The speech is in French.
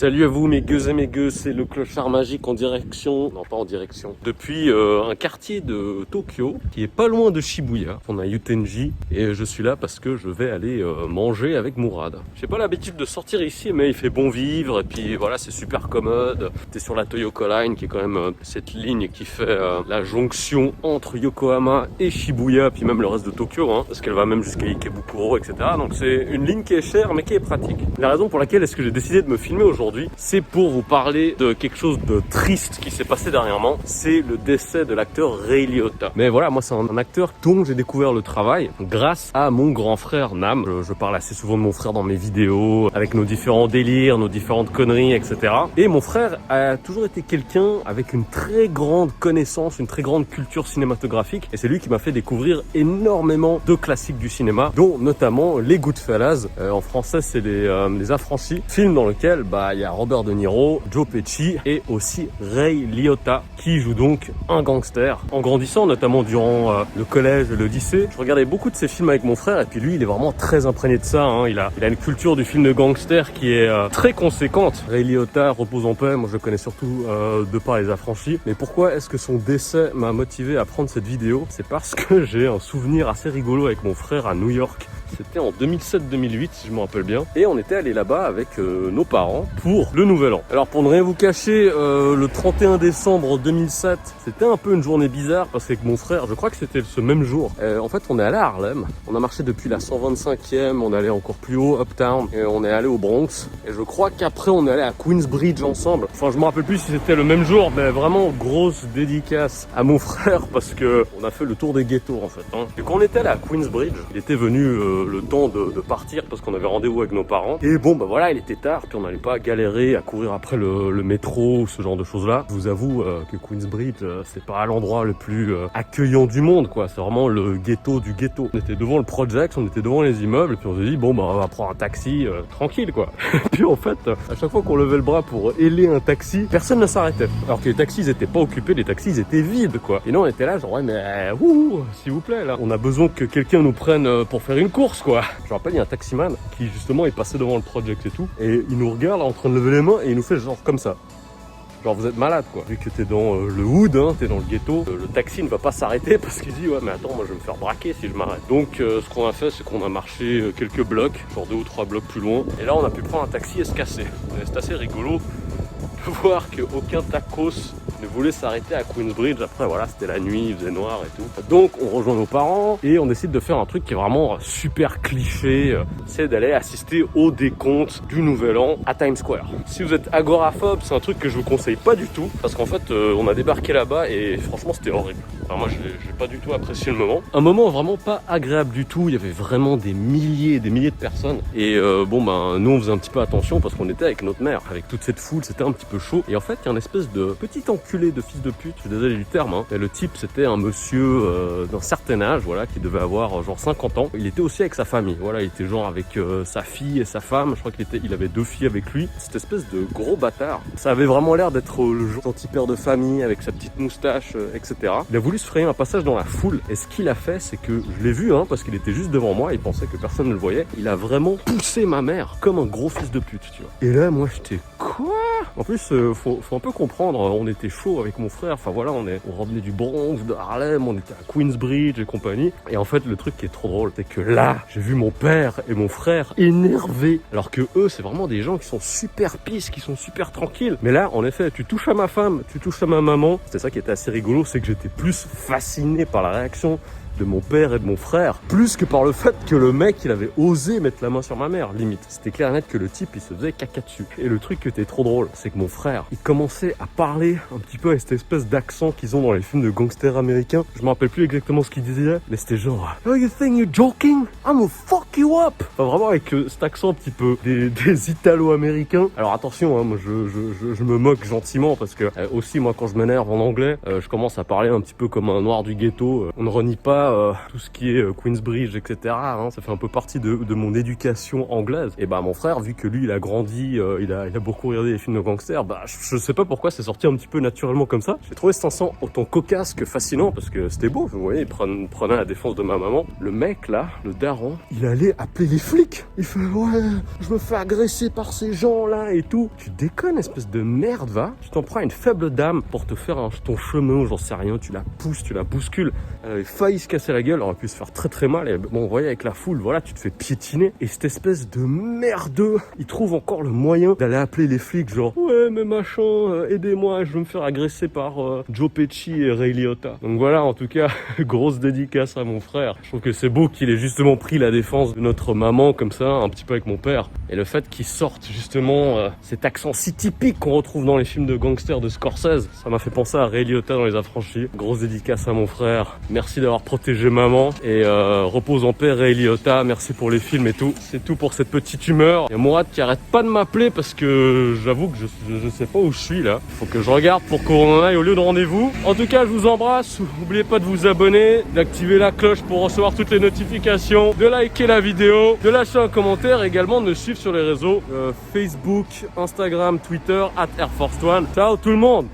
Salut à vous mes gueux et mes gueux, c'est le clochard magique en direction, non pas en direction, depuis un quartier de Tokyo qui est pas loin de Shibuya. On a Utenji et je suis là parce que je vais aller manger avec Mourad. J'ai pas l'habitude de sortir ici mais il fait bon vivre et puis voilà, c'est super commode. T'es sur la Toyoko Line qui est quand même cette ligne qui fait la jonction entre Yokohama et Shibuya, puis même le reste de Tokyo, hein, parce qu'elle va même jusqu'à Ikebukuro, etc. Donc c'est une ligne qui est chère mais qui est pratique. La raison pour laquelle est-ce que j'ai décidé de me filmer aujourd'hui, c'est pour vous parler de quelque chose de triste qui s'est passé dernièrement. C'est le décès de l'acteur Ray Liotta. Mais voilà, moi c'est un acteur dont j'ai découvert le travail grâce à mon grand frère Nam. Je parle assez souvent de mon frère dans mes vidéos, avec nos différents délires, nos différentes conneries, etc. Et mon frère a toujours été quelqu'un avec une très grande connaissance, une très grande culture cinématographique. Et c'est lui qui m'a fait découvrir énormément de classiques du cinéma, dont notamment les Goodfellas. En français, c'est les Affranchis. Film dans lequel il y a Robert De Niro, Joe Pesci et aussi Ray Liotta qui joue donc un gangster. En grandissant, notamment durant le collège et le lycée, je regardais beaucoup de ces films avec mon frère et puis lui, il est vraiment très imprégné de ça. Hein. Il a une culture du film de gangster qui est très conséquente. Ray Liotta, repose en paix, moi je le connais surtout de par les Affranchis. Mais pourquoi est-ce que son décès m'a motivé à prendre cette vidéo? C'est parce que j'ai un souvenir assez rigolo avec mon frère à New York. C'était en 2007-2008 si je me rappelle bien. Et on était allé là-bas avec nos parents pour le Nouvel An. Alors pour ne rien vous cacher, le 31 décembre 2007, c'était un peu une journée bizarre parce qu'avec mon frère, je crois que c'était ce même jour. En fait, on est allé à Harlem. On a marché depuis la 125e, on est allé encore plus haut, Uptown. Et on est allé au Bronx. Et je crois qu'après, on est allé à Queensbridge ensemble. Enfin, je me rappelle plus si c'était le même jour, mais vraiment grosse dédicace à mon frère parce que on a fait le tour des ghettos en fait. Hein. Et quand on était allé à Queensbridge, il était venu le temps de partir parce qu'on avait rendez-vous avec nos parents. Et bon, voilà, il était tard, puis on n'allait pas galérer à courir après le métro ou ce genre de choses-là. Je vous avoue que Queensbridge, c'est pas l'endroit le plus accueillant du monde, quoi. C'est vraiment le ghetto du ghetto. On était devant le Project, on était devant les immeubles, et puis on s'est dit, on va prendre un taxi tranquille, quoi. Puis en fait, à chaque fois qu'on levait le bras pour héler un taxi, personne ne s'arrêtait. Alors que les taxis, ils étaient pas occupés, les taxis, ils étaient vides, quoi. Et nous, on était là, genre, ouais, mais s'il vous plaît, là, on a besoin que quelqu'un nous prenne pour faire une course, quoi. Je me rappelle, il y a un taximan qui justement est passé devant le Project et tout, et il nous regarde en train de lever les mains et il nous fait genre comme ça. Genre vous êtes malade quoi. Vu que t'es dans le hood, hein, t'es dans le ghetto, le taxi ne va pas s'arrêter parce qu'il dit ouais mais attends moi je vais me faire braquer si je m'arrête. Donc ce qu'on a fait c'est qu'on a marché quelques blocs, genre 2 ou 3 blocs plus loin, et là on a pu prendre un taxi et se casser. C'est assez rigolo de voir qu'aucun tacos ne voulait s'arrêter à Queensbridge. Après voilà, c'était la nuit, il faisait noir et tout. Donc on rejoint nos parents et on décide de faire un truc qui est vraiment super cliché, c'est d'aller assister au décompte du Nouvel An à Times Square. Si vous êtes agoraphobe, c'est un truc que je vous conseille pas du tout parce qu'en fait on a débarqué là-bas et franchement c'était horrible. Enfin, moi j'ai pas du tout apprécié le moment. Un moment vraiment pas agréable du tout, il y avait vraiment des milliers et des milliers de personnes et nous on faisait un petit peu attention parce qu'on était avec notre mère, avec toute cette foule, c'était un petit peu chaud. Et en fait il y a une espèce de petit enculé de fils de pute, je suis désolé du terme, hein. Et le type c'était un monsieur d'un certain âge, voilà, qui devait avoir genre 50 ans. Il était aussi avec sa famille, voilà, il était genre avec sa fille et sa femme, je crois qu'il avait 2 filles avec lui. Cette espèce de gros bâtard, ça avait vraiment l'air d'être le gentil père de famille avec sa petite moustache, etc. Il a voulu se frayer un passage dans la foule et ce qu'il a fait c'est que, je l'ai vu hein, parce qu'il était juste devant moi, il pensait que personne ne le voyait, il a vraiment poussé ma mère comme un gros fils de pute, tu vois. Et là moi j'étais quoi? En plus faut un peu comprendre, on était chaud avec mon frère, enfin voilà, on revenait du Bronx, de Harlem, on était à Queensbridge et compagnie. Et en fait le truc qui est trop drôle c'est que là j'ai vu mon père et mon frère énervés, alors que eux c'est vraiment des gens qui sont super pisses, qui sont super tranquilles. Mais là en effet tu touches à ma femme, tu touches à ma maman. C'était ça qui était assez rigolo, c'est que j'étais plus fasciné par la réaction de mon père et de mon frère, plus que par le fait que le mec il avait osé mettre la main sur ma mère, limite. C'était clair et net que le type il se faisait caca dessus. Et le truc qui était trop drôle, c'est que mon frère, il commençait à parler un petit peu avec cette espèce d'accent qu'ils ont dans les films de gangsters américains. Je me rappelle plus exactement ce qu'il disait, mais c'était genre oh you think you're joking? I'm gonna fuck you up. Enfin vraiment avec cet accent un petit peu des Italo-américains. Alors attention, hein, moi je me moque gentiment parce que aussi moi quand je m'énerve en anglais, je commence à parler un petit peu comme un noir du ghetto. On ne renie pas tout ce qui est Queensbridge, etc. Hein, ça fait un peu partie de mon éducation anglaise. Et bah mon frère, vu que lui il a grandi, il a beaucoup regardé les films de gangsters, bah je sais pas pourquoi c'est sorti un petit peu naturellement comme ça. J'ai trouvé cet instant autant cocasse que fascinant parce que c'était beau. Vous voyez, il prenait la défense de ma maman. Le mec là, le daron, il allait appeler les flics. Il fait ouais, je me fais agresser par ces gens là et tout. Tu déconnes, espèce de merde, va. Tu t'en prends une faible dame pour te faire ton chemin, j'en sais rien. Tu la pousses, tu la bouscules. Elle avait failli se casser la gueule, elle aurait pu se faire très très mal. Et bon, vous voyez, avec la foule, voilà, tu te fais piétiner. Et cette espèce de merdeux, il trouve encore le moyen d'aller appeler les flics, genre ouais, mais machin, aidez-moi, je veux me faire agresser par Joe Pesci et Ray Liotta. Donc voilà, en tout cas, grosse dédicace à mon frère. Je trouve que c'est beau qu'il ait justement pris la défense de notre maman comme ça, un petit peu avec mon père. Et le fait qu'il sorte justement cet accent si typique qu'on retrouve dans les films de gangsters de Scorsese, ça m'a fait penser à Ray Liotta dans Les Affranchis. Grosse dédicace à mon frère. Merci d'avoir protégé maman et repose en paix Ray Liotta. Merci pour les films et tout. C'est tout pour cette petite humeur. Il y a Mourad qui arrête pas de m'appeler parce que j'avoue que je sais pas où je suis là. Faut que je regarde pour qu'on en aille au lieu de rendez-vous. En tout cas, je vous embrasse. N'oubliez pas de vous abonner, d'activer la cloche pour recevoir toutes les notifications, de liker la vidéo, de lâcher un commentaire et également de me suivre sur les réseaux Facebook, Instagram, Twitter @AirForce1. Ciao tout le monde.